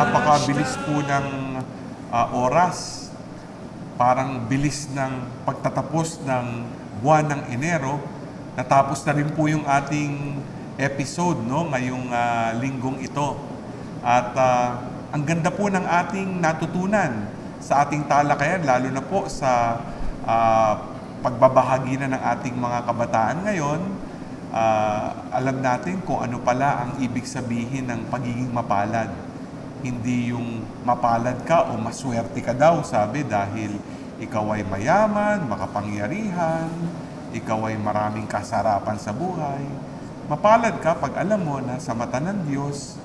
napakabilis po ng oras. Parang bilis ng pagtatapos ng buwan ng Enero. Natapos na rin po yung ating episode, no, ngayong linggong ito. At ang ganda po ng ating natutunan sa ating talakayan, lalo na po sa pagbabahagi na ng ating mga kabataan ngayon. Alam natin kung ano pala ang ibig sabihin ng pagiging mapalad. Hindi yung mapalad ka o maswerte ka daw, sabi, dahil ikaw ay mayaman, makapangyarihan, ikaw ay maraming kasarapan sa buhay. Mapalad ka pag alam mo na sa mata ng Diyos,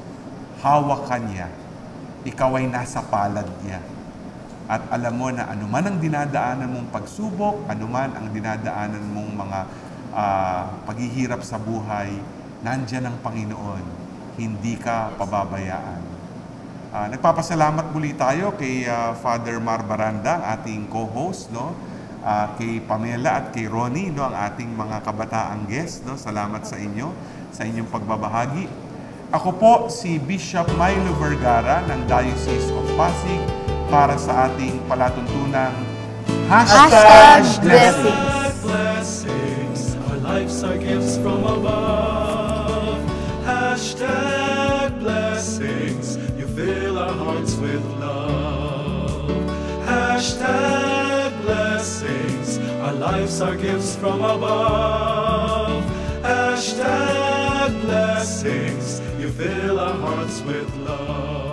hawak ka niya. Ikaw ay nasa palad niya. At alam mo na anuman ang dinadaanan mong pagsubok, anuman ang dinadaanan mong mga paghihirap sa buhay, nandyan ang Panginoon. Hindi ka pababayaan. Nagpapasalamat muli tayo kay Father Mar Baranda, ang ating co-host, no? Kay Pamela at kay Ronnie, no? Ang ating mga kabataang guest, no? Salamat sa inyo, sa inyong pagbabahagi. Ako po si Bishop Milo Vergara ng Diocese of Pasig para sa ating palatuntunang #Blessings. Our lives are gifts from above. #Blessings. Fill our hearts with love. #Blessings. Our lives are gifts from above. #Blessings. You fill our hearts with love.